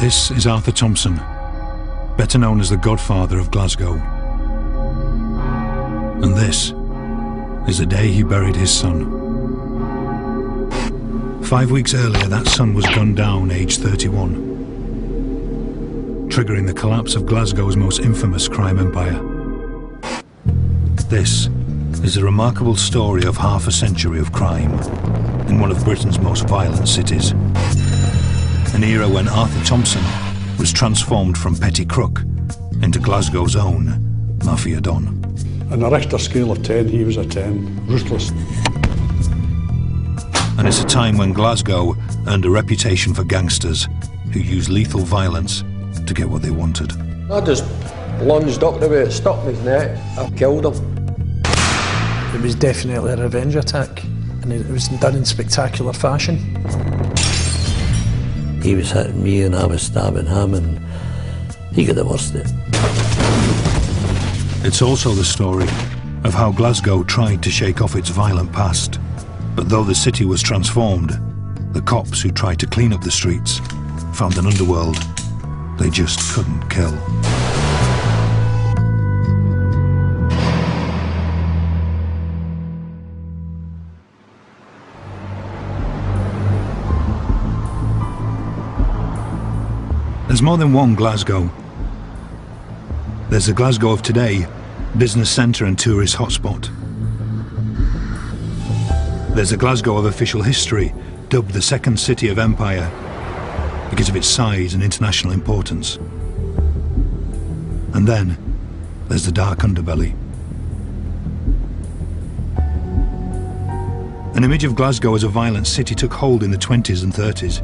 This is Arthur Thompson, better known as the Godfather of Glasgow. And this is the day he buried his son. 5 weeks earlier, that son was gunned down, aged 31, triggering the collapse of Glasgow's most infamous crime empire. This is a remarkable story of half a century of crime in one of Britain's most violent cities. An era when Arthur Thompson was transformed from petty crook into Glasgow's own Mafia Don. On a Richter scale of 10, he was a 10, ruthless. And it's a time when Glasgow earned a reputation for gangsters who used lethal violence to get what they wanted. I just lunged up the way it stuck his neck. I killed him. It was definitely a revenge attack, and it was done in spectacular fashion. He was hitting me and I was stabbing him, and he got the worst of it. It's also the story of how Glasgow tried to shake off its violent past. But though the city was transformed, the cops who tried to clean up the streets found an underworld they just couldn't kill. There's more than one Glasgow. There's the Glasgow of today, business centre and tourist hotspot. There's a Glasgow of official history, dubbed the second city of empire because of its size and international importance. And then there's the dark underbelly. An image of Glasgow as a violent city took hold in the 20s and 30s.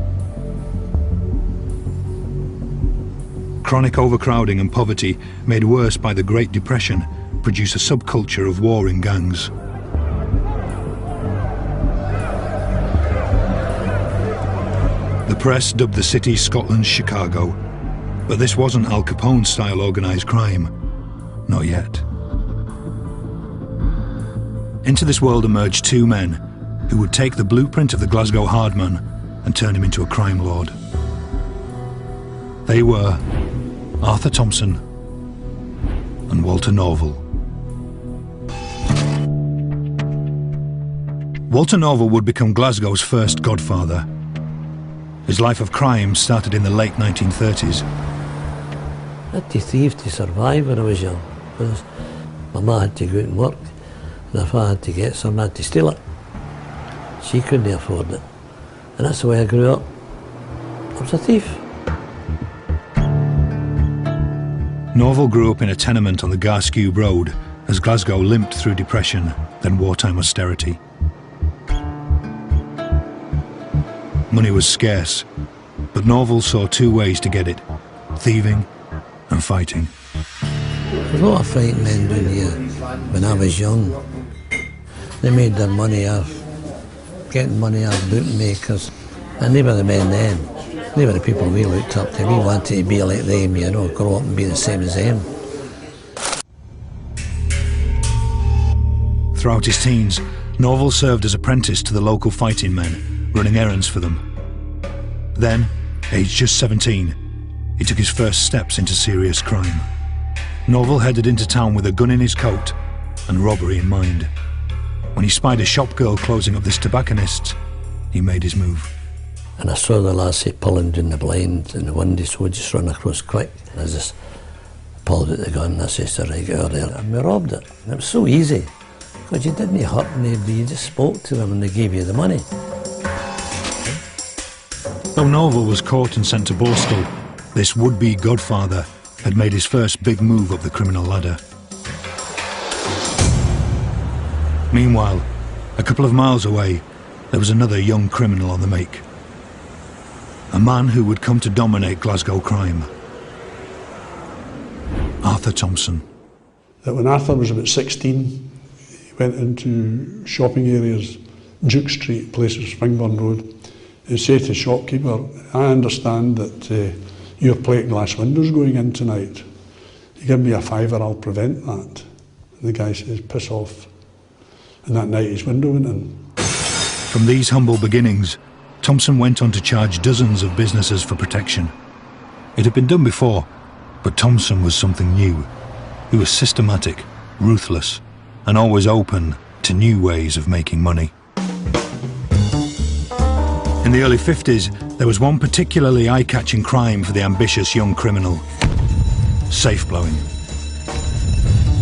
Chronic overcrowding and poverty, made worse by the Great Depression, produced a subculture of warring gangs. The press dubbed the city Scotland's Chicago, but this wasn't Al Capone-style organised crime. Not yet. Into this world emerged two men who would take the blueprint of the Glasgow hardman and turn him into a crime lord. They were Arthur Thompson and Walter Norval. Walter Norval would become Glasgow's first godfather. His life of crime started in the late 1930s. I had to thieve to survive when I was young, because my ma had to go out and work, and if I had to get something, I had to steal it. She couldn't afford it, and that's the way I grew up. I was a thief. Norval grew up in a tenement on the Glasgow Road as Glasgow limped through depression, then wartime austerity. Money was scarce, but Norval saw two ways to get it: thieving and fighting. There's a lot of fighting men down here when I was young. They made their money off getting money off bootmakers, and they were the men then. They were the people we looked up to. We wanted to be like them, you know, grow up and be the same as them. Throughout his teens, Norval served as apprentice to the local fighting men, running errands for them. Then, aged just 17, he took his first steps into serious crime. Norval headed into town with a gun in his coat and robbery in mind. When he spied a shop girl closing up this tobacconist's, he made his move. And I saw the lassie pulling down the blinds in the window, so I just run across quick. I just pulled out the gun and I said to her, "Right, get out there." And we robbed it. And it was so easy, because you didn't hurt anybody, you just spoke to them and they gave you the money. Though Norval was caught and sent to Borstal, this would-be godfather had made his first big move up the criminal ladder. Meanwhile, a couple of miles away, there was another young criminal on the make. A man who would come to dominate Glasgow crime. Arthur Thompson. That when Arthur was about 16, he went into shopping areas, Duke Street, places, Springburn Road, and said to the shopkeeper, "I understand that your plate glass window's going in tonight. You give me a £5, I'll prevent that." And the guy says, "Piss off." And that night his window went in. From these humble beginnings, Thompson went on to charge dozens of businesses for protection. It had been done before, but Thompson was something new. He was systematic, ruthless, and always open to new ways of making money. In the early 50s, there was one particularly eye-catching crime for the ambitious young criminal: safe blowing.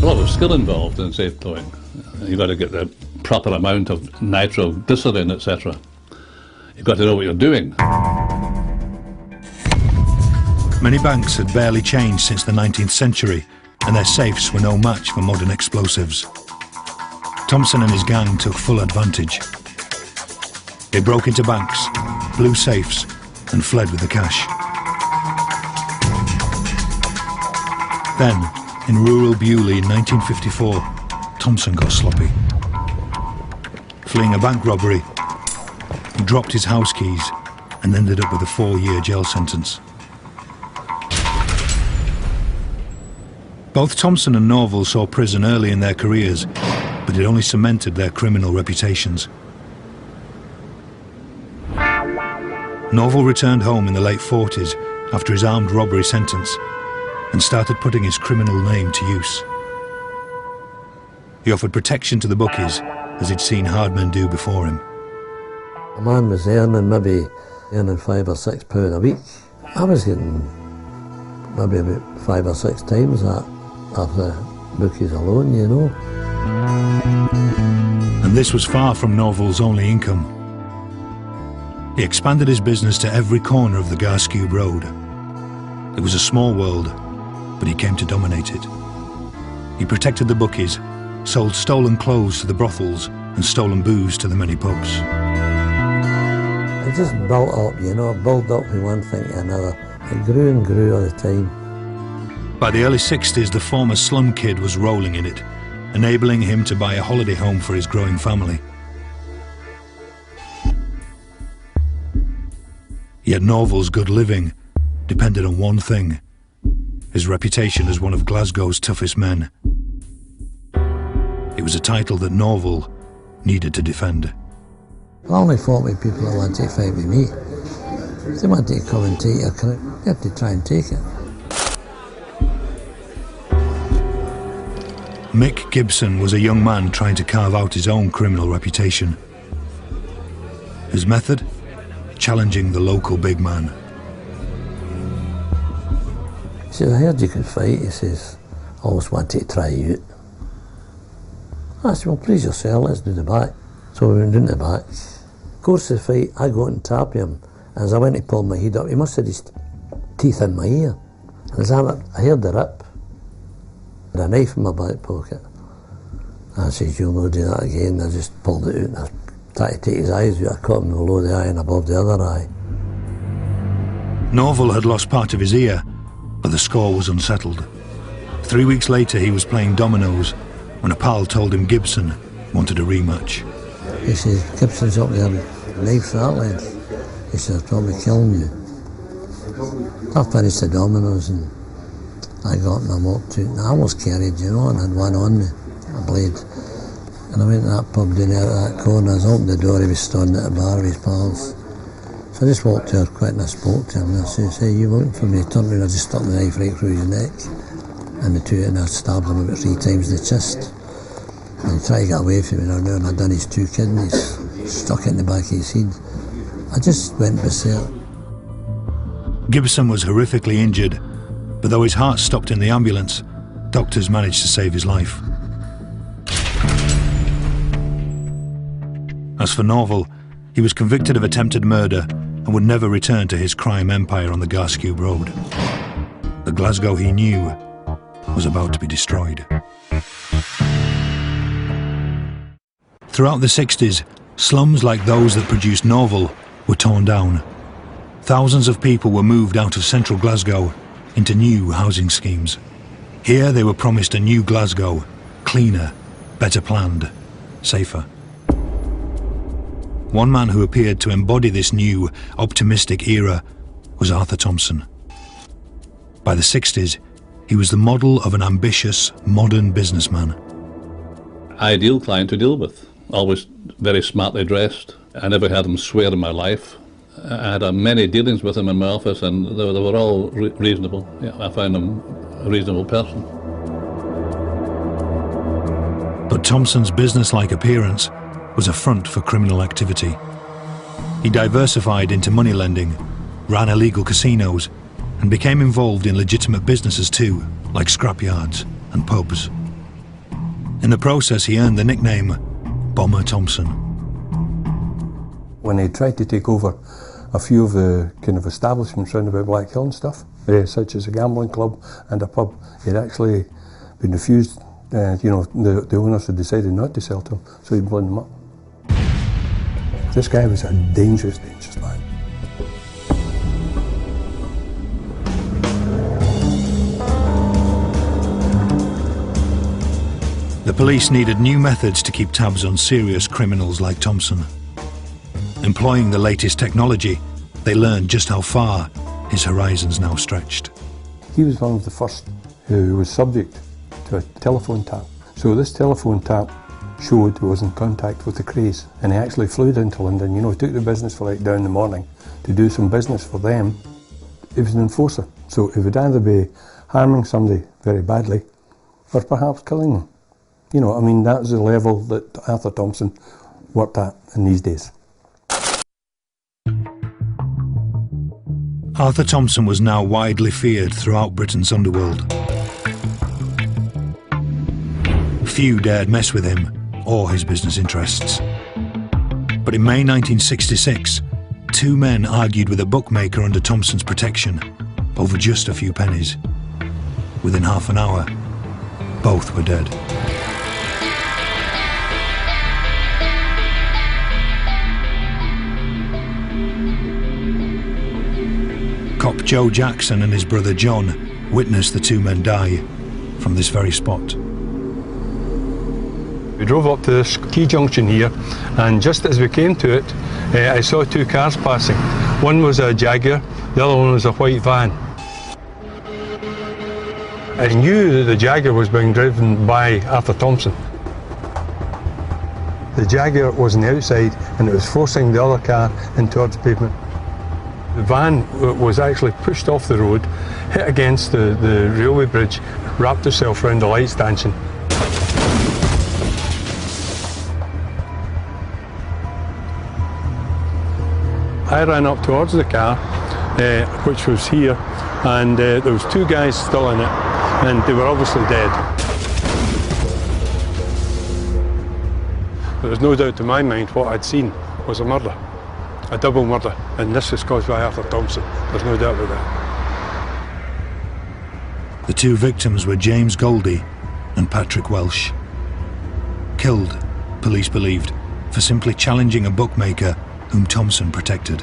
A lot of skill involved in safe blowing. You've got to get the proper amount of nitroglycerin, etc. You've got to know what you're doing. Many banks had barely changed since the 19th century, and their safes were no match for modern explosives. Thompson and his gang took full advantage. They broke into banks, blew safes, and fled with the cash. Then, in rural Bewley in 1954, Thompson got sloppy. Fleeing a bank robbery, he dropped his house keys and ended up with a 4-year jail sentence. Both Thompson and Norval saw prison early in their careers, but it only cemented their criminal reputations. Norval returned home in the late 40s after his armed robbery sentence and started putting his criminal name to use. He offered protection to the bookies, as he'd seen hard men do before him. A man was earning maybe £5 or £6 a week. I was getting maybe about 5 or 6 times that of the bookies alone, you know. And this was far from Norval's only income. He expanded his business to every corner of the Glasgow road. It was a small world, but he came to dominate it. He protected the bookies, sold stolen clothes to the brothels, and stolen booze to the many pubs. It just built up, you know, built up from one thing to another. It grew and grew all the time. By the early 60s, the former slum kid was rolling in it, enabling him to buy a holiday home for his growing family. Yet Norval's good living depended on one thing: his reputation as one of Glasgow's toughest men. It was a title that Norval needed to defend. I only fought with people that wanted to fight with me. If they wanted to come and take your crime, you have to try and take it. Mick Gibson was a young man trying to carve out his own criminal reputation. His method? Challenging the local big man. He says, I heard you could fight. He says, I always wanted to try you out. I said, well, please yourself, let's do the back. So we went down the back. Of course, the fight, I got on top of him. As I went to pull my head up, he must have his teeth in my ear. And as I heard the rip, I had a knife in my back pocket. I says, you'll not do that again. I just pulled it out and I tried to take his eyes out. I caught him below the eye and above the other eye. Norval had lost part of his ear, but the score was unsettled. 3 weeks later, he was playing dominoes when a pal told him Gibson wanted a rematch. He says, Gibson's up there, knife's that length. He says, I'll probably killing you. I finished the dominoes and I got him, I walked out, and I was carried, you know, and I had one on me, a blade. And I went to that pub down there at that corner, I opened the door, he was standing at the bar with his pals. So I just walked to her quick and I spoke to him and I said, hey, you looking for me? He turned around, I just stuck the knife right through his neck. And the two, and I stabbed him about 3 times in the chest. And he tried to get away from me, and I'd done his 2 kidneys, stuck it in the back of his head. I just went berserk. Gibson was horrifically injured, but though his heart stopped in the ambulance, doctors managed to save his life. As for Norval, he was convicted of attempted murder and would never return to his crime empire on the Glasgow road. The Glasgow he knew was about to be destroyed. Throughout the 60s, slums like those that produced Norval were torn down. Thousands of people were moved out of central Glasgow into new housing schemes. Here they were promised a new Glasgow, cleaner, better planned, safer. One man who appeared to embody this new, optimistic era was Arthur Thompson. By the 60s, he was the model of an ambitious, modern businessman. Ideal client to deal with. Always very smartly dressed. I never heard him swear in my life. I had many dealings with him in my office, and they were all reasonable. Yeah, I found him a reasonable person. But Thompson's business-like appearance was a front for criminal activity. He diversified into money lending, ran illegal casinos, and became involved in legitimate businesses too, like scrapyards and pubs. In the process, he earned the nickname Bomber Thompson. When he tried to take over a few of the kind of establishments around about Black Hill and stuff, such as a gambling club and a pub, he'd actually been refused. The owners had decided not to sell to him, so he'd blown them up. This guy was a dangerous, dangerous man. The police needed new methods to keep tabs on serious criminals like Thompson. Employing the latest technology, they learned just how far his horizons now stretched. He was one of the first who was subject to a telephone tap. So this telephone tap showed he was in contact with the Crays, and he actually flew down to London, took the business flight down in the morning to do some business for them. He was an enforcer, so he would either be harming somebody very badly or perhaps killing them. That was the level that Arthur Thompson worked at in these days. Arthur Thompson was now widely feared throughout Britain's underworld. Few dared mess with him or his business interests. But in May 1966, two men argued with a bookmaker under Thompson's protection over just a few pennies. Within half an hour, both were dead. Cop Joe Jackson and his brother John witnessed the two men die from this very spot. We drove up to this key junction here, and just as we came to it, I saw two cars passing. One was a Jaguar, the other one was a white van. I knew that the Jaguar was being driven by Arthur Thompson. The Jaguar was on the outside and it was forcing the other car in towards the pavement. The van was actually pushed off the road, hit against the railway bridge, wrapped itself around the light stanchion. I ran up towards the car, which was here, and there was two guys still in it, and they were obviously dead. But there's no doubt to my mind what I'd seen was a murder, a double murder, and this was caused by Arthur Thompson. There's no doubt about that. The two victims were James Goldie and Patrick Welsh. Killed, police believed, for simply challenging a bookmaker whom Thompson protected.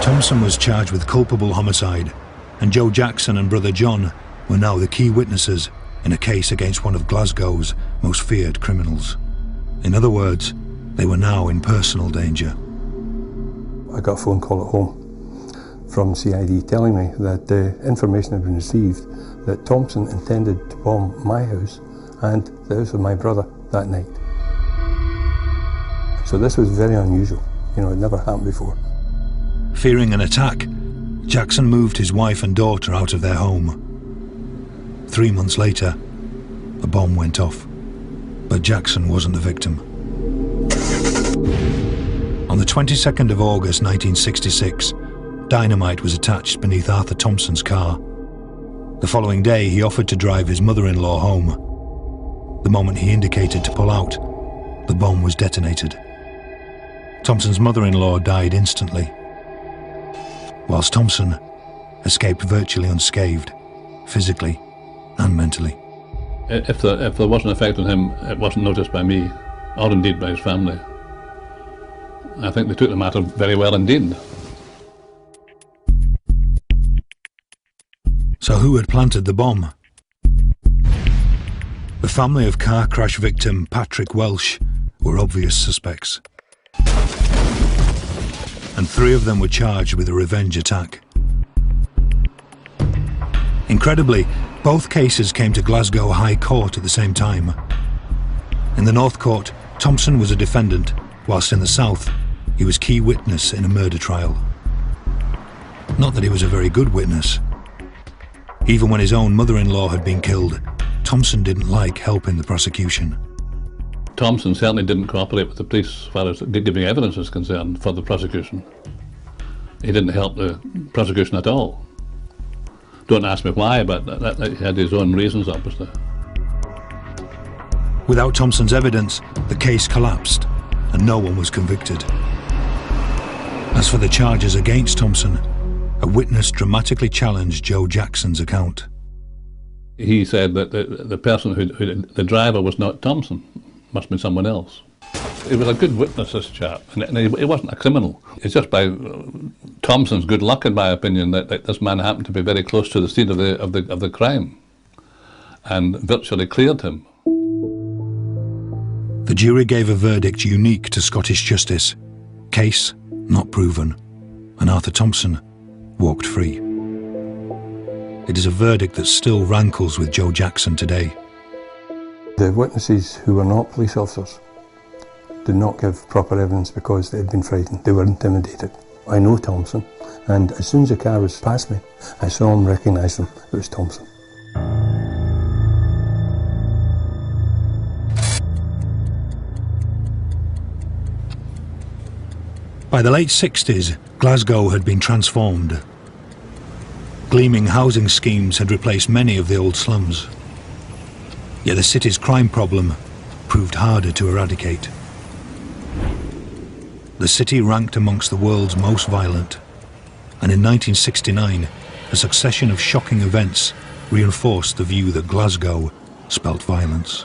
Thompson was charged with culpable homicide, and Joe Jackson and brother John were now the key witnesses in a case against one of Glasgow's most feared criminals. In other words, they were now in personal danger. I got a phone call at home from CID telling me that information had been received that Thompson intended to bomb my house and the house of my brother that night. So this was very unusual. It never happened before. Fearing an attack, Jackson moved his wife and daughter out of their home. 3 months later, a bomb went off, but Jackson wasn't the victim. On the 22nd of August 1966, dynamite was attached beneath Arthur Thompson's car. The following day, he offered to drive his mother-in-law home. The moment he indicated to pull out, the bomb was detonated. Thompson's mother-in-law died instantly, whilst Thompson escaped virtually unscathed, physically and mentally. If there was an effect on him, it wasn't noticed by me, or indeed by his family. I think they took the matter very well indeed. So who had planted the bomb? The family of car crash victim Patrick Welsh were obvious suspects. And 3 of them were charged with a revenge attack. Incredibly, both cases came to Glasgow High Court at the same time. In the North Court, Thompson was a defendant whilst in the south, he was key witness in a murder trial. Not that he was a very good witness. Even when his own mother-in-law had been killed, Thompson didn't like helping the prosecution. Thompson certainly didn't cooperate with the police as far as giving evidence is concerned for the prosecution. He didn't help the prosecution at all. Don't ask me why, but he had his own reasons, obviously. Without Thompson's evidence, the case collapsed and no one was convicted. As for the charges against Thompson, a witness dramatically challenged Joe Jackson's account. He said that the person the driver was not Thompson, must have been someone else. He was a good witness, this chap, and he wasn't a criminal. It's just by Thompson's good luck, in my opinion, that this man happened to be very close to the scene of the crime and virtually cleared him. The jury gave a verdict unique to Scottish justice. Case not proven, and Arthur Thompson walked free. It is a verdict that still rankles with Joe Jackson today. The witnesses who were not police officers did not give proper evidence because they had been frightened. They were intimidated. I know Thompson, and as soon as the car was past me, I saw him, recognised him. It was Thompson. By the late 60s, Glasgow had been transformed. Gleaming housing schemes had replaced many of the old slums. Yet the city's crime problem proved harder to eradicate. The city ranked amongst the world's most violent, and in 1969, a succession of shocking events reinforced the view that Glasgow spelt violence.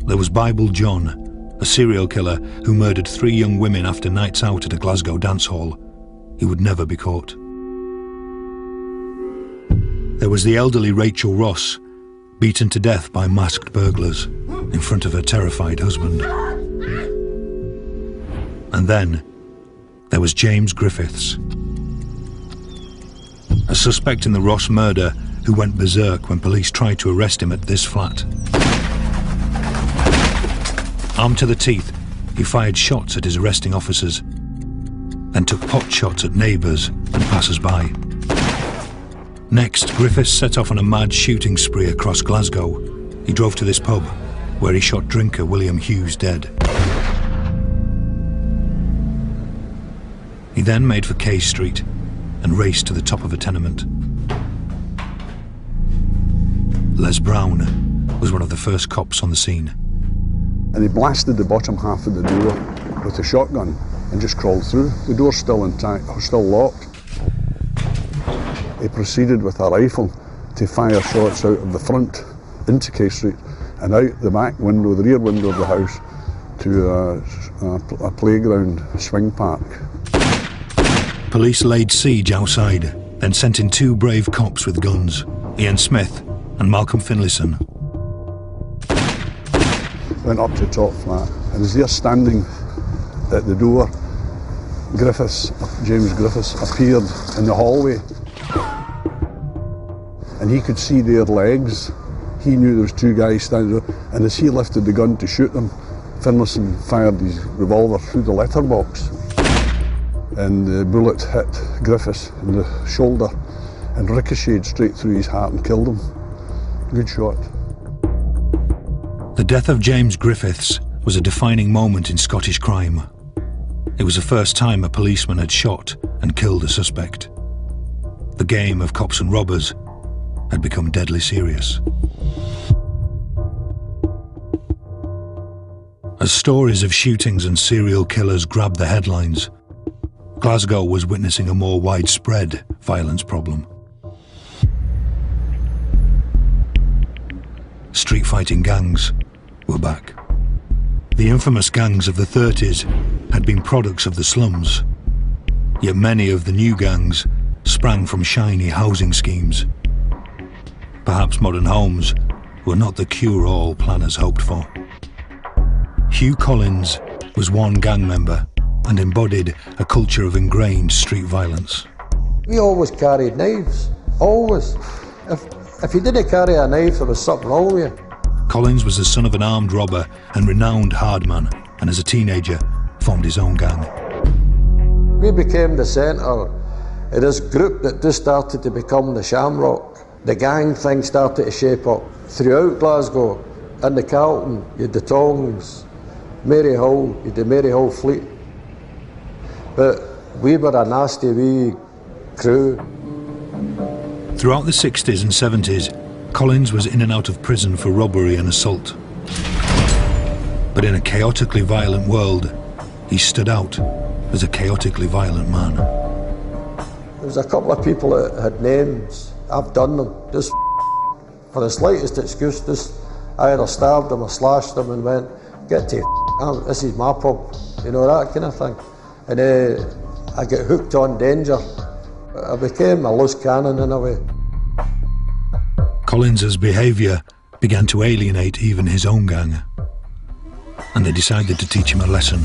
There was Bible John, a serial killer who murdered 3 young women after nights out at a Glasgow dance hall. He would never be caught. There was the elderly Rachel Ross, beaten to death by masked burglars in front of her terrified husband. And then there was James Griffiths, a suspect in the Ross murder who went berserk when police tried to arrest him at this flat. Armed to the teeth, he fired shots at his arresting officers, then took pot shots at neighbours and passers-by. Next, Griffiths set off on a mad shooting spree across Glasgow. He drove to this pub, where he shot drinker William Hughes dead. He then made for Kay Street and raced to the top of a tenement. Les Brown was one of the first cops on the scene. And he blasted the bottom half of the door with a shotgun and just crawled through. The door's still intact, or still locked. He proceeded with a rifle to fire shots out of the front into Kay Street and out the back window, the rear window of the house, to a playground swing park. Police laid siege outside, then sent in 2 brave cops with guns, Ian Smith and Malcolm Finlayson. Went up to the top flat, and as they're standing at the door, James Griffiths appeared in the hallway, and he could see their legs. He knew there was 2 guys standing there, and as he lifted the gun to shoot them, Finlayson fired his revolver through the letterbox, and the bullet hit Griffiths in the shoulder and ricocheted straight through his heart and killed him. Good shot. The death of James Griffiths was a defining moment in Scottish crime. It was the first time a policeman had shot and killed a suspect. The game of cops and robbers had become deadly serious. As stories of shootings and serial killers grabbed the headlines, Glasgow was witnessing a more widespread violence problem. Street fighting gangs were back. The infamous gangs of the 30s had been products of the slums, yet many of the new gangs sprang from shiny housing schemes. Perhaps modern homes were not the cure-all planners hoped for. Hugh Collins was one gang member and embodied a culture of ingrained street violence. We always carried knives, always. If you didn't carry a knife, there was something wrong with you. Collins was the son of an armed robber and renowned hard man. and as a teenager formed his own gang. We became the centre of this group that just started to become the Shamrock. The gang thing started to shape up throughout Glasgow. In the Carlton, you had the Tongs, Maryhill, you had the Maryhill Fleet. But we were a nasty wee crew. Throughout the 60s and 70s, Collins was in and out of prison for robbery and assault. But in a chaotically violent world, he stood out as a chaotically violent man. There was a couple of people that had names. I've done them. Just for the slightest excuse, just I either stabbed them or slashed them and went, get to this is my pub, you know, that kind of thing. And I get hooked on danger. I became a loose cannon in a way. Collins's behaviour began to alienate even his own gang, and they decided to teach him a lesson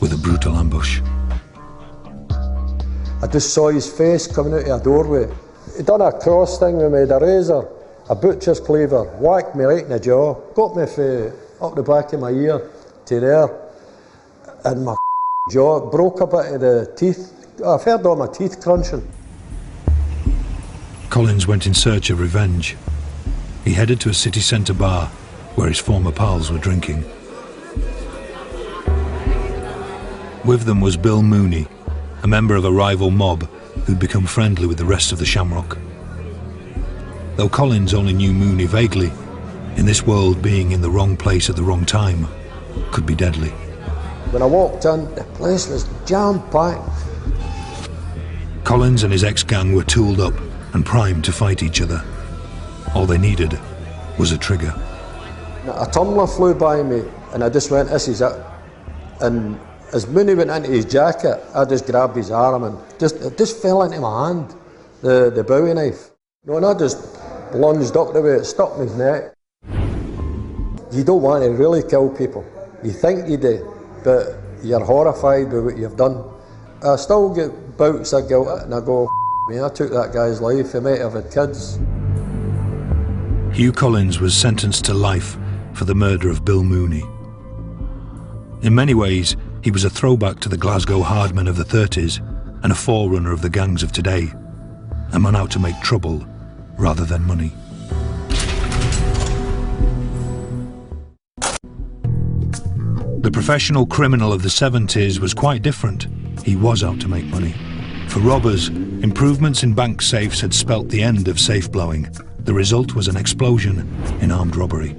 with a brutal ambush. I just saw his face coming out of a doorway. He done a cross thing with me, a razor, a butcher's cleaver, whacked me right in the jaw, got me up the back of my ear to there, and my jaw broke a bit of the teeth. I've heard all my teeth crunching. Collins went in search of revenge. He headed to a city centre bar where his former pals were drinking. With them was Bill Mooney, a member of a rival mob who'd become friendly with the rest of the Shamrock. Though Collins only knew Mooney vaguely, in this world being in the wrong place at the wrong time could be deadly. When I walked in, the place was jam-packed. Collins and his ex-gang were tooled up and primed to fight each other. All they needed was a trigger. A tumbler flew by me and I just went, this is it. And as Mooney went into his jacket, I just grabbed his arm and it just fell into my hand, the bowie knife. You know, and I just lunged up the way it stuck in his neck. You don't want to really kill people. You think you do, but you're horrified with what you've done. I still get bouts of guilt and I go, I took that guy's life, he might have had kids. Hugh Collins was sentenced to life for the murder of Bill Mooney. In many ways, he was a throwback to the Glasgow hardmen of the 30s and a forerunner of the gangs of today, a man out to make trouble rather than money. The professional criminal of the 70s was quite different. He was out to make money. For robbers, improvements in bank safes had spelt the end of safe blowing. The result was an explosion in armed robbery.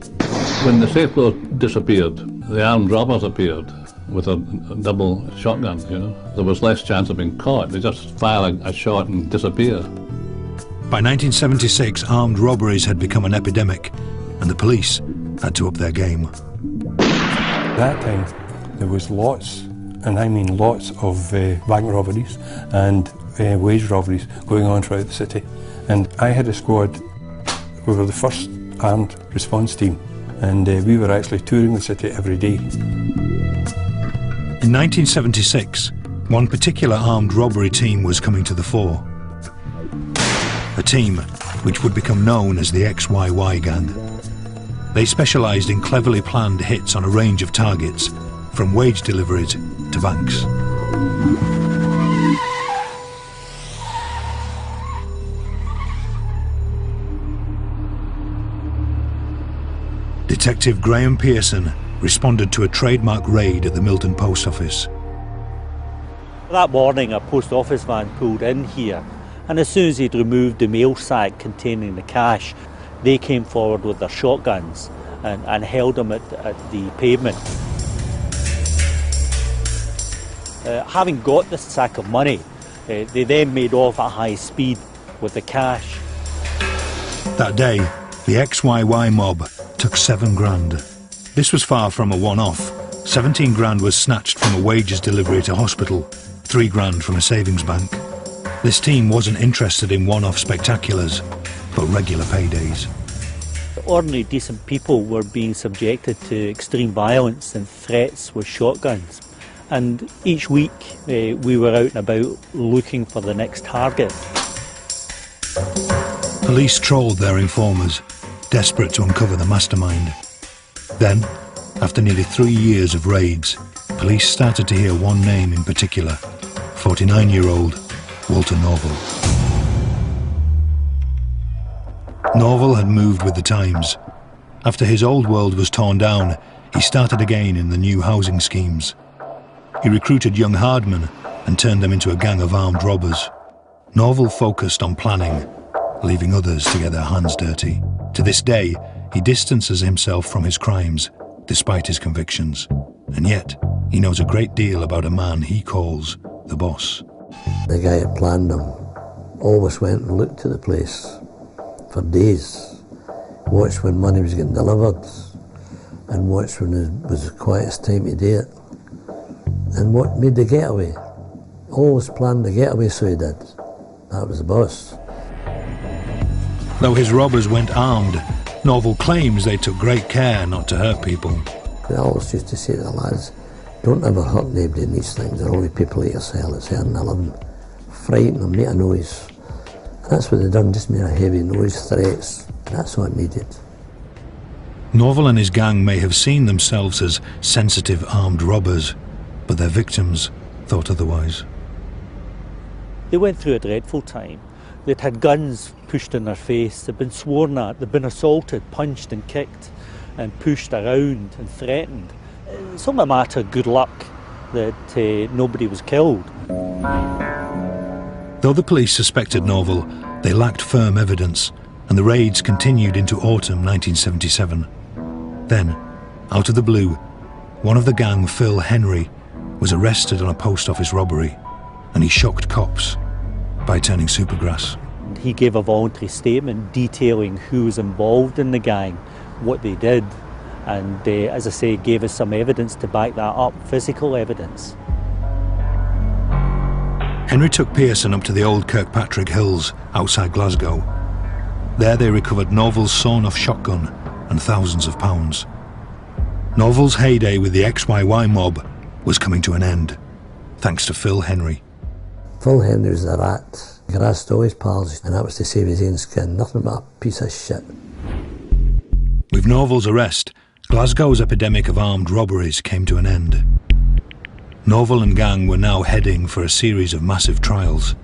When the safe blow disappeared, the armed robbers appeared with a double shotgun, you know. There was less chance of being caught. They just fire a shot and disappear. By 1976, armed robberies had become an epidemic, and the police had to up their game. That time, there was lots, and I mean lots, of bank robberies and wage robberies going on throughout the city. And I had a squad. We were the first armed response team, and we were actually touring the city every day. In 1976, one particular armed robbery team was coming to the fore. A team which would become known as the XYY Gang. They specialised in cleverly planned hits on a range of targets, from wage deliveries to banks. Detective Graham Pearson responded to a trademark raid at the Milton Post Office. That morning, a post office van pulled in here, and as soon as he'd removed the mail sack containing the cash, they came forward with their shotguns and held him at the pavement. Having got the sack of money, they then made off at high speed with the cash. That day, the XYY mob took 7 grand. This was far from a one-off. 17 grand was snatched from a wages delivery at a hospital, 3 grand from a savings bank. This team wasn't interested in one-off spectaculars, but regular paydays. Ordinary decent people were being subjected to extreme violence and threats with shotguns. And each week we were out and about looking for the next target. Police trawled their informers, desperate to uncover the mastermind. Then, After nearly 3 years of raids, police started to hear one name in particular, 49-year-old Walter Norval. Norval had moved with the times. After his old world was torn down, he started again in the new housing schemes. He recruited young hardmen and turned them into a gang of armed robbers. Norval focused on planning, leaving others to get their hands dirty. To this day, he distances himself from his crimes, despite his convictions. And yet, he knows a great deal about a man he calls the boss. The guy that planned them always went and looked at the place for days, watched when money was getting delivered, and watched when it was the quietest time to do it. And what made the getaway? Always planned the getaway, so he did. That was the boss. Though his robbers went armed, Norval claims they took great care not to hurt people. I always used to say to the lads, don't ever hurt anybody in these things. They're only people like yourself that's earning a living. Frighten them, make a noise. And that's what they done, just made a heavy noise, threats. That's what needed. Norval and his gang may have seen themselves as sensitive armed robbers, but their victims thought otherwise. They went through a dreadful time. They'd had guns pushed in their face, they'd been sworn at, they'd been assaulted, punched and kicked and pushed around and threatened. It's only a matter of good luck that nobody was killed. Though the police suspected Norval, they lacked firm evidence, and the raids continued into autumn 1977. Then, out of the blue, one of the gang, Phil Henry, was arrested on a post office robbery, and he shocked cops by turning supergrass. He gave a voluntary statement detailing who was involved in the gang, what they did, and as I say, gave us some evidence to back that up, physical evidence. Henry took Pearson up to the old Kirkpatrick Hills outside Glasgow. There they recovered Norval's sawn-off shotgun and thousands of pounds. Norval's heyday with the XYY mob was coming to an end, thanks to Phil Henry. Phil Henry was a rat. He harassed all his pals, and that was to save his own skin. Nothing but a piece of shit. With Norval's arrest, Glasgow's epidemic of armed robberies came to an end. Norval and gang were now heading for a series of massive trials.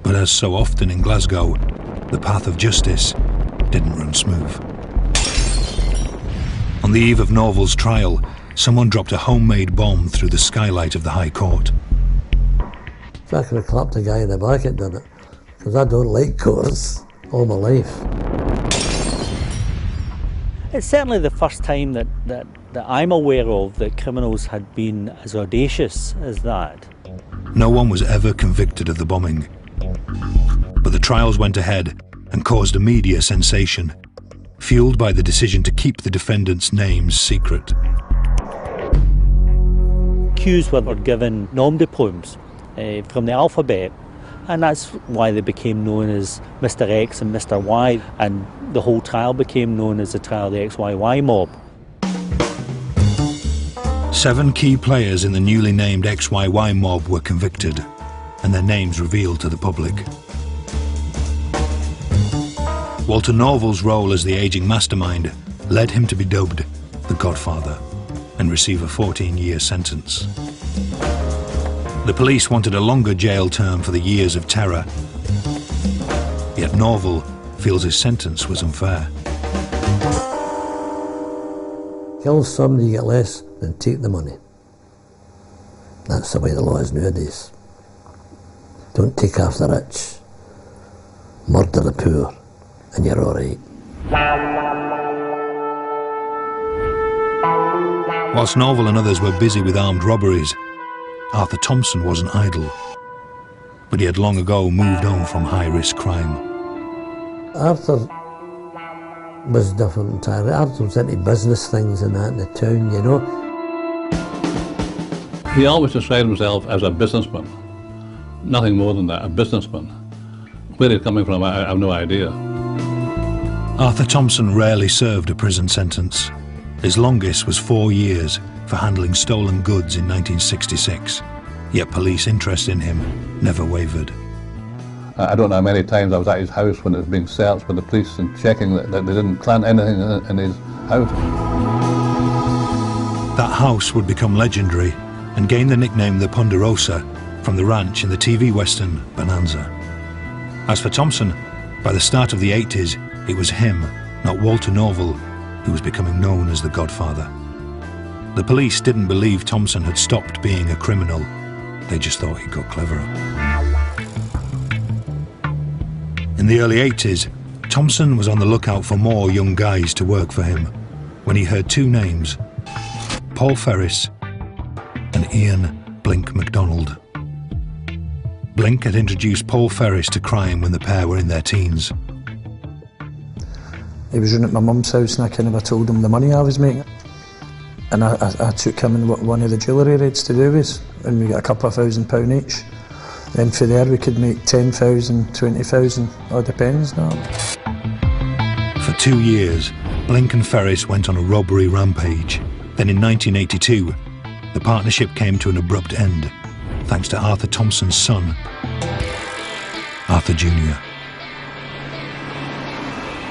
But as so often in Glasgow, the path of justice didn't run smooth. On the eve of Norval's trial, someone dropped a homemade bomb through the skylight of the High Court. If I could have clapped a guy in the back, I'd done it. Because I don't like courts all my life. It's certainly the first time that I'm aware of that criminals had been as audacious as that. No one was ever convicted of the bombing. But the trials went ahead and caused a media sensation, fueled by the decision to keep the defendants' names secret. Accused were given nom de plumes from the alphabet, and that's why they became known as Mr X and Mr Y, and the whole trial became known as the trial of the XYY mob. 7 key players in the newly named XYY mob were convicted, and their names revealed to the public. Walter Norval's role as the aging mastermind led him to be dubbed the Godfather and receive a 14-year sentence. The police wanted a longer jail term for the years of terror, yet Norval feels his sentence was unfair. Kill somebody, you get less, then take the money. That's the way the law is nowadays. Don't take after the rich, murder the poor, and you're all right. Whilst Norval and others were busy with armed robberies, Arthur Thompson wasn't idle, but he had long ago moved on from high-risk crime. Arthur was different entirely. Arthur was into business things and that in the town, you know. He always described himself as a businessman. Nothing more than that, a businessman. Where he's coming from, I have no idea. Arthur Thompson rarely served a prison sentence. His longest was 4 years for handling stolen goods in 1966, yet police interest in him never wavered. I don't know how many times I was at his house when it was being searched by the police and checking that they didn't plant anything in his house. That house would become legendary and gain the nickname the Ponderosa from the ranch in the TV western Bonanza. As for Thompson, by the start of the 80s, it was him, not Walter Norval, who was becoming known as the Godfather. The police didn't believe Thompson had stopped being a criminal. They just thought he got cleverer. In the early 80s, Thompson was on the lookout for more young guys to work for him when he heard two names, Paul Ferris and Ian Blink MacDonald. Blink had introduced Paul Ferris to crime when the pair were in their teens. He was running at my mum's house and I kind of told him the money I was making. And I took him in one of the jewellery raids to do with, and we got a couple of £1,000 each. Then for there we could make 10,000, 20,000, all depends now. For 2 years, Blink and Ferris went on a robbery rampage. Then in 1982, the partnership came to an abrupt end, thanks to Arthur Thompson's son, Arthur Jr.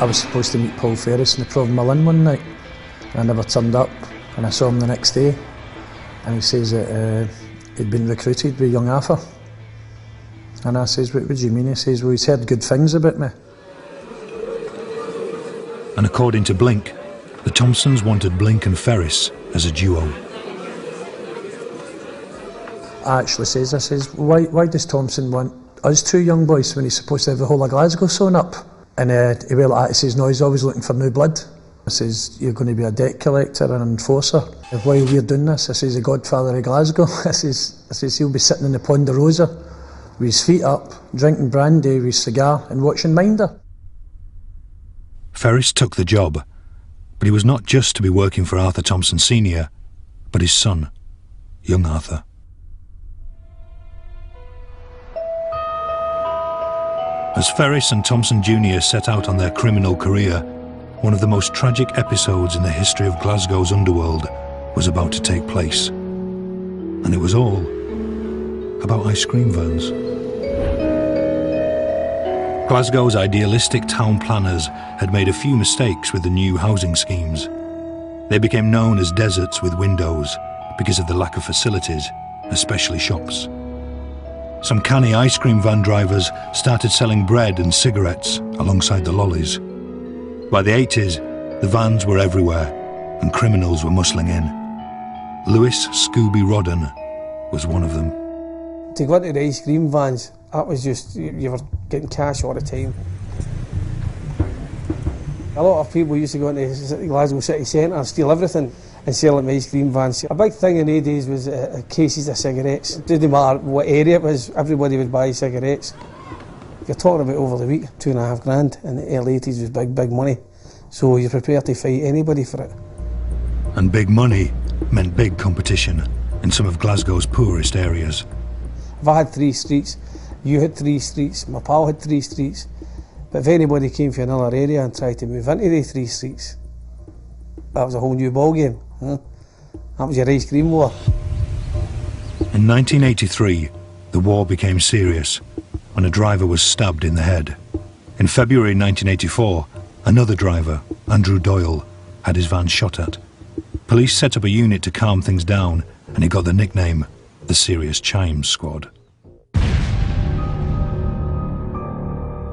I was supposed to meet Paul Ferris in the Provenmal Inn one night. I never turned up, and I saw him the next day. And he says that he'd been recruited by young Arthur. And I says, what do you mean? He says, well, he's heard good things about me. And according to Blink, the Thompsons wanted Blink and Ferris as a duo. I actually says, why does Thompson want us two young boys when he's supposed to have the whole of Glasgow sewn up? And he went like that, he says, no, he's always looking for new blood. I says, you're going to be a debt collector and an enforcer. And while we're doing this, I says, the Godfather of Glasgow, I says, he'll be sitting in the Ponderosa with his feet up, drinking brandy with his cigar and watching Minder. Ferris took the job, but he was not just to be working for Arthur Thompson Sr., but his son, young Arthur. As Ferris and Thompson Jr. set out on their criminal career, one of the most tragic episodes in the history of Glasgow's underworld was about to take place. And it was all about ice cream vans. Glasgow's idealistic town planners had made a few mistakes with the new housing schemes. They became known as deserts with windows because of the lack of facilities, especially shops. Some canny ice cream van drivers started selling bread and cigarettes alongside the lollies. By the 80s, the vans were everywhere and criminals were muscling in. Lewis Scooby Rodden was one of them. To go into the ice cream vans, that was just, you were getting cash all the time. A lot of people used to go into Glasgow city centre and steal everything and sell them ice cream vans. A big thing in the days was cases of cigarettes. It didn't matter what area it was, everybody would buy cigarettes. You're talking about over the week, $2.5 grand, and the early 80s was big money. So you're prepared to fight anybody for it. And big money meant big competition in some of Glasgow's poorest areas. If I had 3 streets, you had 3 streets, my pal had 3 streets, but if anybody came from another area and tried to move into the 3 streets, that was a whole new ball game. Huh? That was your ice cream war. In 1983, the war became serious when a driver was stabbed in the head. In February 1984, another driver, Andrew Doyle, had his van shot at. Police set up a unit to calm things down, and he got the nickname the Serious Chimes Squad.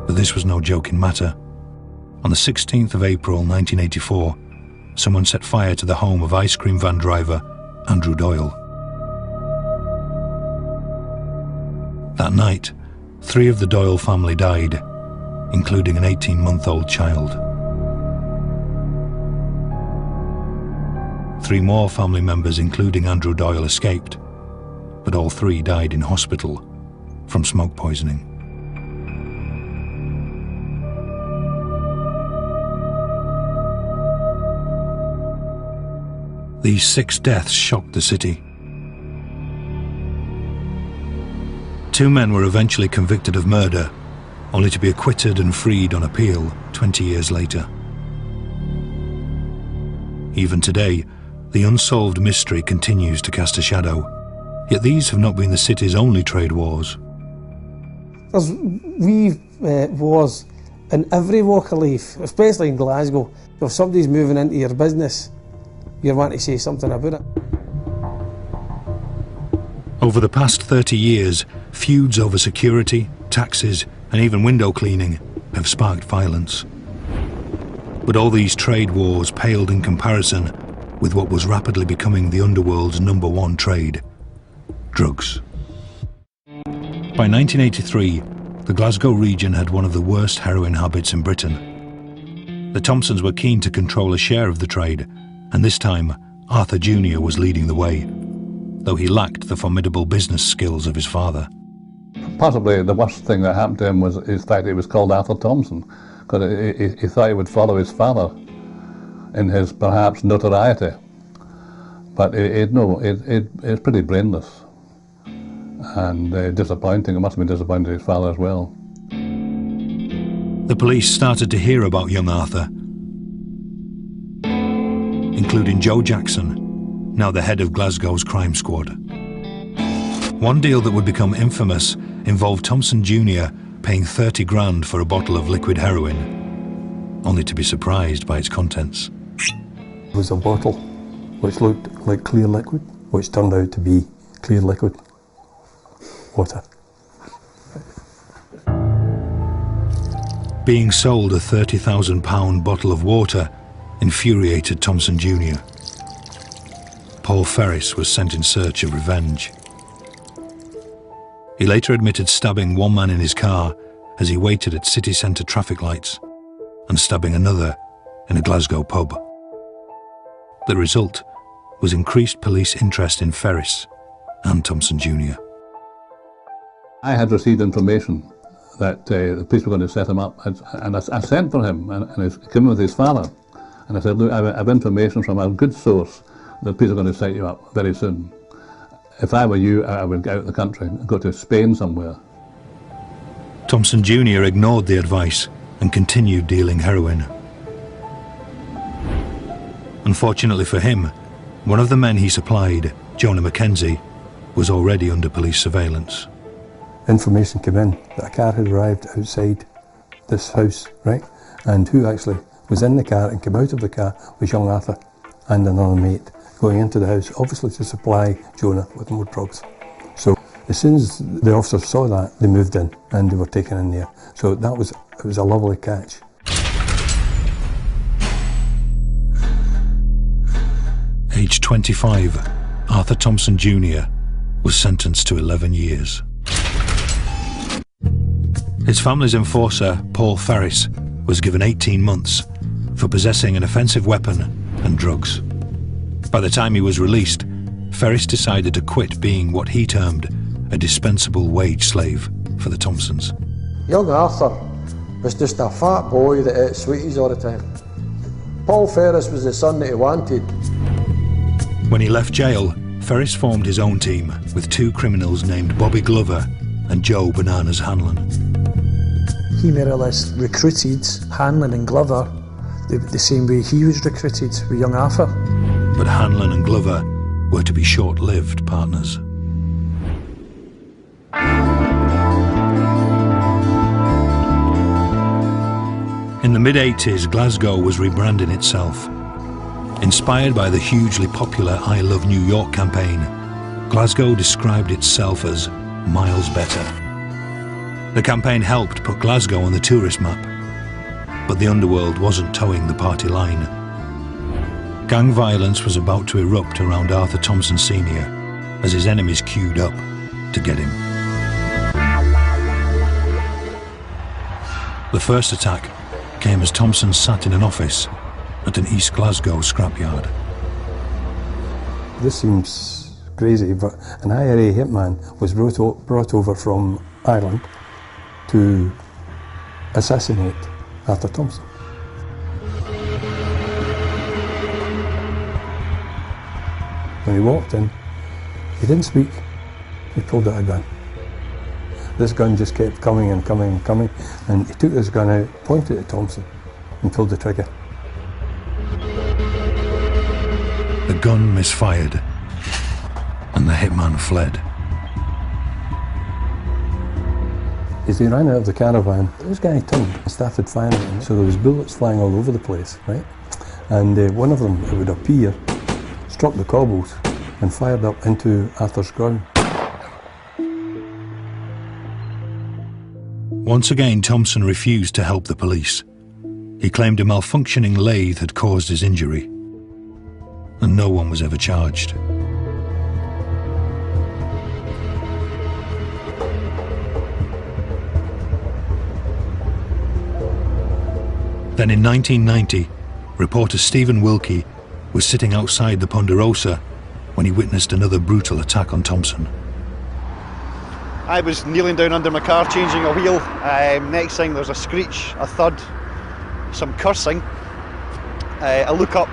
But this was no joking matter. On the 16th of April 1984, someone set fire to the home of ice cream van driver Andrew Doyle. That night, 3 of the Doyle family died, including an 18-month-old child. 3 more family members, including Andrew Doyle, escaped, but all 3 died in hospital from smoke poisoning. These 6 deaths shocked the city. 2 men were eventually convicted of murder, only to be acquitted and freed on appeal 20 years later. Even today, the unsolved mystery continues to cast a shadow, yet these have not been the city's only trade wars. There's wars in every walk of life, especially in Glasgow. If somebody's moving into your business, you're wanting to say something about it. Over the past 30 years, feuds over security, taxes, and even window cleaning have sparked violence. But all these trade wars paled in comparison with what was rapidly becoming the underworld's #1 trade: drugs. By 1983, the Glasgow region had one of the worst heroin habits in Britain. The Thompsons were keen to control a share of the trade, and this time Arthur Jr. was leading the way, though he lacked the formidable business skills of his father. Possibly the worst thing that happened to him was the fact he was called Arthur Thompson, because he thought he would follow his father in his perhaps notoriety. But it's pretty brainless and disappointing. It must have been disappointing to his father as well. The police started to hear about young Arthur, including Joe Jackson, now the head of Glasgow's crime squad. One deal that would become infamous involved Thompson Jr. paying 30 grand for a bottle of liquid heroin, only to be surprised by its contents. It was a bottle which looked like clear liquid, which turned out to be clear liquid water. Being sold a £30,000 bottle of water infuriated Thompson Jr. Paul Ferris was sent in search of revenge. He later admitted stabbing one man in his car as he waited at city centre traffic lights and stabbing another in a Glasgow pub. The result was increased police interest in Ferris and Thompson Jr. I had received information that the police were going to set him up, and I sent for him, and he came with his father, and I said, look, I have information from a good source that the police are going to set you up very soon. If I were you, I would get out of the country and go to Spain somewhere. Thompson Jr. ignored the advice and continued dealing heroin. Unfortunately for him, one of the men he supplied, Jonah Mackenzie, was already under police surveillance. Information came in that a car had arrived outside this house, right? And who actually was in the car and came out of the car was young Arthur and another mate going into the house, obviously to supply Jonah with more drugs. So as soon as the officers saw that, they moved in and they were taken in there. So it was a lovely catch. Aged 25, Arthur Thompson Jr. was sentenced to 11 years. His family's enforcer, Paul Ferris, was given 18 months for possessing an offensive weapon and drugs. By the time he was released, Ferris decided to quit being what he termed a dispensable wage slave for the Thompsons. Young Arthur was just a fat boy that ate sweeties all the time. Paul Ferris was the son that he wanted. When he left jail, Ferris formed his own team with two criminals named Bobby Glover and Joe Bananas Hanlon. He more or less recruited Hanlon and Glover the same way he was recruited with young Arthur. But Hanlon and Glover were to be short-lived partners. In the mid-80s, Glasgow was rebranding itself. Inspired by the hugely popular I Love New York campaign, Glasgow described itself as miles better. The campaign helped put Glasgow on the tourist map, but the underworld wasn't towing the party line. Gang violence was about to erupt around Arthur Thompson Sr. as his enemies queued up to get him. The first attack came as Thompson sat in an office at an East Glasgow scrapyard. This seems crazy, but an IRA hitman was brought over from Ireland to assassinate Arthur Thompson. When he walked in, he didn't speak, he pulled out a gun. This gun just kept coming and coming and coming, and he took this gun out, pointed at Thompson, and pulled the trigger. The gun misfired, and the hitman fled. As he ran out of the caravan, this guy turned and started firing, so there was bullets flying all over the place, right? And one of them, it would appear, struck the cobbles and fired up into Arthur's ground. Once again, Thompson refused to help the police. He claimed a malfunctioning lathe had caused his injury, and no one was ever charged. Then in 1990, reporter Stephen Wilkie was sitting outside the Ponderosa when he witnessed another brutal attack on Thompson. I was kneeling down under my car changing a wheel. Next thing there's a screech, a thud, some cursing. I look up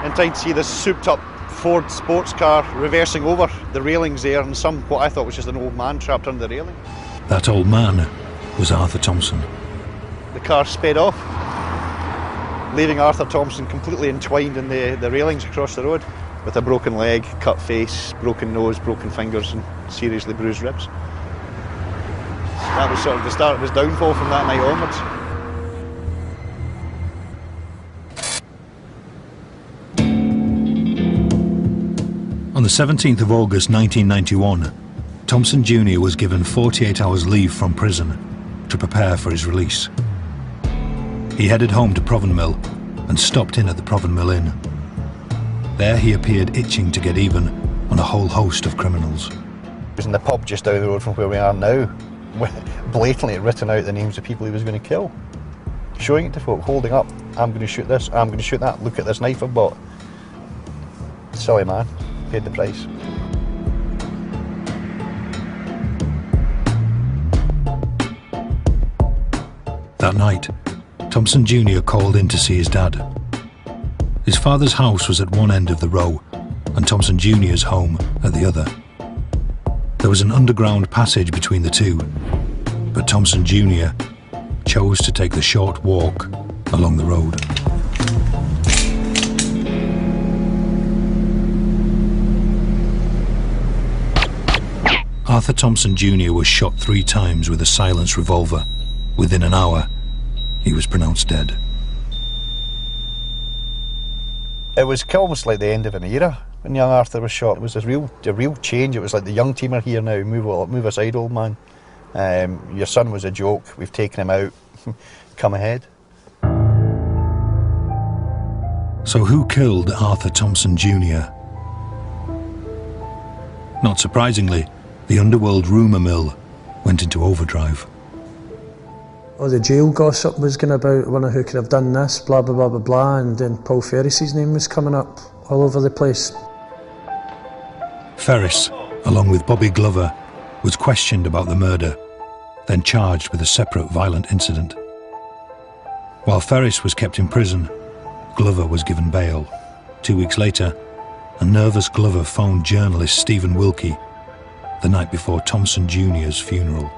and trying to see this souped up Ford sports car reversing over the railings there, and what I thought was just an old man trapped under the railing. That old man was Arthur Thompson. The car sped off, leaving Arthur Thompson completely entwined in the railings across the road, with a broken leg, cut face, broken nose, broken fingers and seriously bruised ribs. That was sort of the start of his downfall from that night onwards. On the 17th of August 1991, Thompson Jr. was given 48 hours leave from prison to prepare for his release. He headed home to Provanmill and stopped in at the Provanmill Inn. There he appeared itching to get even on a whole host of criminals. He was in the pub just down the road from where we are now, blatantly written out the names of people he was going to kill. Showing it to folk, holding up, I'm going to shoot this, I'm going to shoot that, look at this knife I've bought. Silly man, paid the price. That night, Thompson Jr. called in to see his dad. His father's house was at one end of the row and Thompson Jr.'s home at the other. There was an underground passage between the two, but Thompson Jr. chose to take the short walk along the road. Arthur Thompson Jr. was shot 3 times with a silenced revolver. Within an hour, he was pronounced dead. It was almost like the end of an era when young Arthur was shot. It was a real change. It was like the young team are here now, move aside, old man. Your son was a joke, we've taken him out, come ahead. So who killed Arthur Thompson Jr.? Not surprisingly, the Underworld rumour mill went into overdrive. Oh, the jail gossip was going about, wonder who could have done this, blah, blah, blah, blah, blah, and then Paul Ferris's name was coming up all over the place. Ferris, along with Bobby Glover, was questioned about the murder, then charged with a separate violent incident. While Ferris was kept in prison, Glover was given bail. 2 weeks later, a nervous Glover phoned journalist Stephen Wilkie the night before Thompson Jr.'s funeral.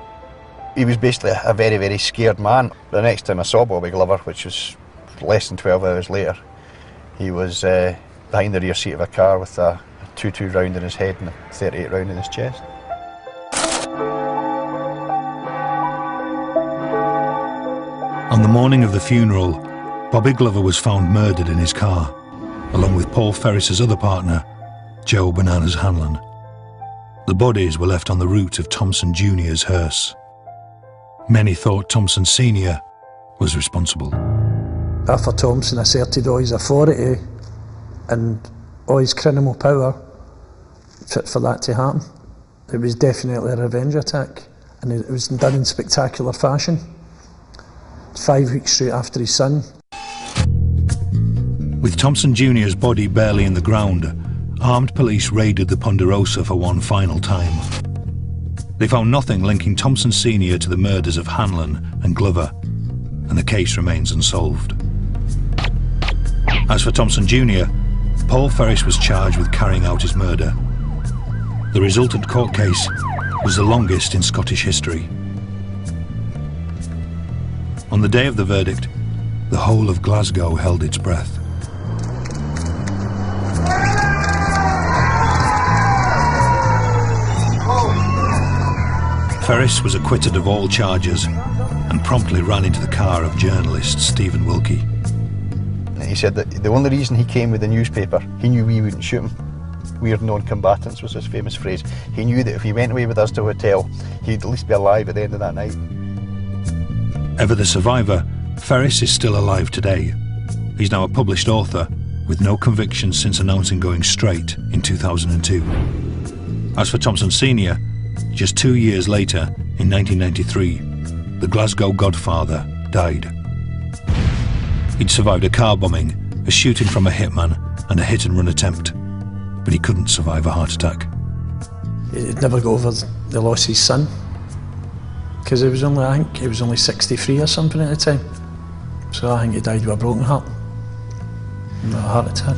He was basically a very, very scared man. The next time I saw Bobby Glover, which was less than 12 hours later, he was behind the rear seat of a car with a .22 round in his head and a .38 round in his chest. On the morning of the funeral, Bobby Glover was found murdered in his car, along with Paul Ferris's other partner, Joe Bananas Hanlon. The bodies were left on the route of Thompson Jr.'s hearse. Many thought Thompson Sr. was responsible. Arthur Thompson asserted all his authority and all his criminal power for that to happen. It was definitely a revenge attack, and it was done in spectacular fashion. 5 weeks straight after his son. With Thompson Jr.'s body barely in the ground, armed police raided the Ponderosa for one final time. They found nothing linking Thompson Sr. to the murders of Hanlon and Glover, and the case remains unsolved. As for Thompson Jr., Paul Ferris was charged with carrying out his murder. The resultant court case was the longest in Scottish history. On the day of the verdict, the whole of Glasgow held its breath. Ferris was acquitted of all charges and promptly ran into the car of journalist Stephen Wilkie. He said that the only reason he came with the newspaper, he knew we wouldn't shoot him. We're non-combatants, was his famous phrase. He knew that if he went away with us to a hotel, he'd at least be alive at the end of that night. Ever the survivor, Ferris is still alive today. He's now a published author with no convictions since announcing going straight in 2002. As for Thompson Sr., just 2 years later, in 1993, the Glasgow Godfather died. He'd survived a car bombing, a shooting from a hitman, and a hit-and-run attempt, but he couldn't survive a heart attack. He'd never got over the loss of his son, because I think he was only 63 or something at the time. So I think he died with a broken heart, not a heart attack.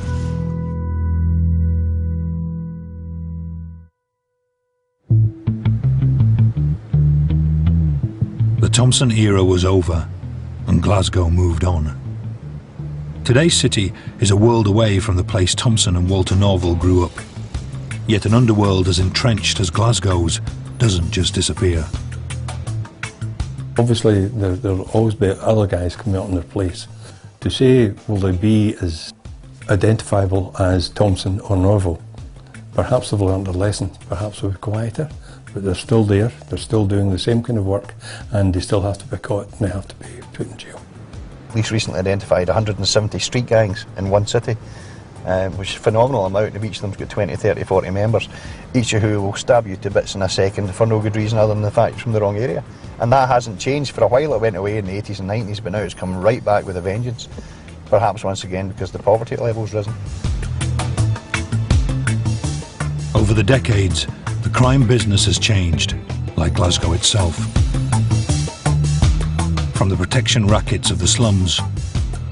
The Thompson era was over, and Glasgow moved on. Today's city is a world away from the place Thompson and Walter Norval grew up. Yet an underworld as entrenched as Glasgow's doesn't just disappear. Obviously, there'll always be other guys coming up in their place. To say, will they be as identifiable as Thompson or Norval? Perhaps they've learned a lesson, perhaps they'll be quieter, but they're still there, they're still doing the same kind of work, and they still have to be caught and they have to be put in jail. Police recently identified 170 street gangs in one city, which is a phenomenal amount, and each of them's got 20, 30, 40 members, each of who will stab you to bits in a second for no good reason other than the fact it's from the wrong area. And that hasn't changed. For a while it went away in the 80s and 90s, but now it's come right back with a vengeance. Perhaps once again because the poverty level's risen. Over the decades, the crime business has changed, like Glasgow itself. From the protection rackets of the slums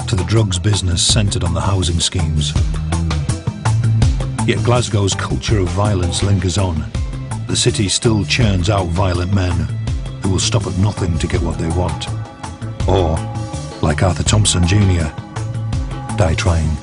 to the drugs business centred on the housing schemes. Yet Glasgow's culture of violence lingers on. The city still churns out violent men who will stop at nothing to get what they want. Or, like Arthur Thompson Jr., die trying.